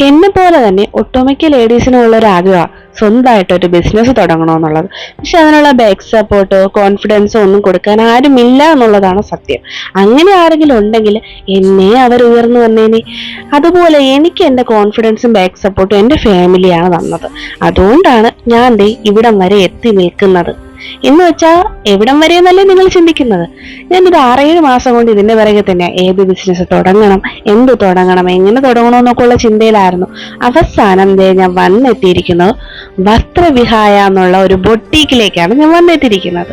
എന്നെ പോലെ തന്നെ ഒട്ടുമിക്ക ലേഡീസിനുള്ള ഒരു ആഗ്രഹം സ്വന്തമായിട്ട് ഒരു ബിസിനസ് തുടങ്ങണമെന്നുള്ളത്. പക്ഷെ അതിനുള്ള ബാക്ക് സപ്പോർട്ടോ കോൺഫിഡൻസോ ഒന്നും കൊടുക്കാൻ ആരുമില്ല എന്നുള്ളതാണ് സത്യം. അങ്ങനെ ആരെങ്കിലും ഉണ്ടെങ്കിൽ എന്നെ അവർ ഉയർന്നു വന്നേനെ. അതുപോലെ എനിക്ക് എൻ്റെ കോൺഫിഡൻസും ബാക്ക് സപ്പോർട്ടും എൻ്റെ ഫാമിലിയാണ് തന്നത്. അതുകൊണ്ടാണ് ഞാൻ ദേ ഇവിടം വരെ എത്തി നിൽക്കുന്നത്. എന്ന് വെച്ചാൽ എവിടം വരെ എന്നല്ലേ നിങ്ങൾ ചിന്തിക്കുന്നത്. ഞാനൊരു 6-7 മാസം കൊണ്ട് ഇതിന്റെ പിറകെ തന്നെ ഏത് ബിസിനസ് തുടങ്ങണം, എന്ത് തുടങ്ങണം, എങ്ങനെ തുടങ്ങണമെന്നൊക്കെ ഉള്ള ചിന്തയിലായിരുന്നു. അവസാനം ഞാൻ വന്നെത്തിയിരിക്കുന്നത് വസ്ത്രവിഹായ എന്നുള്ള ഒരു ബൊട്ടീക്കിലേക്കാണ് ഞാൻ വന്നെത്തിയിരിക്കുന്നത്.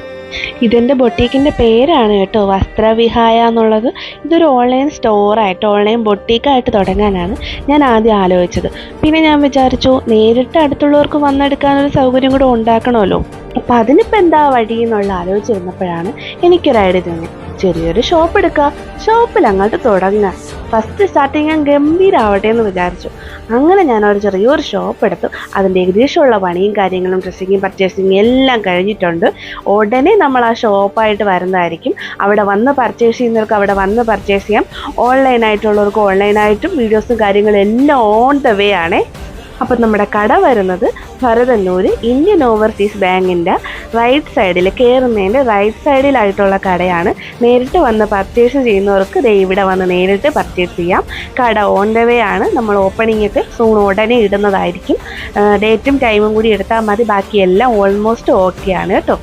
ഇതെന്റെ ബൊട്ടീക്കിന്റെ പേരാണ് കേട്ടോ, വസ്ത്രവിഹായ എന്നുള്ളത്. ഇതൊരു ഓൺലൈൻ സ്റ്റോറായിട്ട് ഓൺലൈൻ ബൊട്ടീക്കായിട്ട് തുടങ്ങാനാണ് ഞാൻ ആദ്യം ആലോചിച്ചത്. പിന്നെ ഞാൻ വിചാരിച്ചു നേരിട്ട് അടുത്തുള്ളവർക്ക് വന്നെടുക്കാനൊരു സൗകര്യം കൂടെ ഉണ്ടാക്കണമല്ലോ. അപ്പം അതിനിപ്പോൾ എന്താ വഴി എന്നുള്ള ആലോചിച്ചിരുന്നപ്പോഴാണ് എനിക്കൊരു ഐഡിയ തോന്നിയത്. ചെറിയൊരു ഷോപ്പ് എടുക്കുക, ഷോപ്പിൽ അങ്ങോട്ട് തുടങ്ങുക. ഫസ്റ്റ് സ്റ്റാർട്ടിങ് ഞാൻ ഗംഭീരാവട്ടെ എന്ന് വിചാരിച്ചു. അങ്ങനെ ഞാനൊരു ചെറിയൊരു ഷോപ്പ് എടുത്തു. അതിൻ്റെ ഏകദേശമുള്ള പണിയും കാര്യങ്ങളും ഡ്രസ്സിങ്ങും പർച്ചേസിങ്ങും എല്ലാം കഴിഞ്ഞിട്ടുണ്ട്. ഉടനെ നമ്മൾ ആ ഷോപ്പായിട്ട് വരുന്നതായിരിക്കും. അവിടെ വന്ന് പർച്ചേസ് ചെയ്യുന്നവർക്ക് അവിടെ വന്ന് പർച്ചേസ് ചെയ്യാം. ഓൺലൈനായിട്ടുള്ളവർക്ക് ഓൺലൈനായിട്ടും വീഡിയോസും കാര്യങ്ങളും എല്ലാം ഓൺ ദ വേ ആണേ. അപ്പം നമ്മുടെ കട വരുന്നത് ഭരതന്നൂർ ഇന്ത്യൻ ഓവർസീസ് ബാങ്കിൻ്റെ റൈറ്റ് സൈഡിൽ, കയറുന്നതിൻ്റെ റൈറ്റ് സൈഡിലായിട്ടുള്ള കടയാണ്. നേരിട്ട് വന്ന് പർച്ചേസ് ചെയ്യുന്നവർക്ക് ഇവിടെ വന്ന് നേരിട്ട് പർച്ചേസ് ചെയ്യാം. കട ഓൺ ദ വേ ആണ്. നമ്മൾ ഓപ്പണിംഗ് ഒക്കെ സൂൺ ഉടനെ ഇടുന്നതായിരിക്കും. ഡേറ്റും ടൈമും കൂടി എടുത്താൽ മതി. ബാക്കിയെല്ലാം ഓൾമോസ്റ്റ് ഓക്കെ ആണ് കേട്ടോ.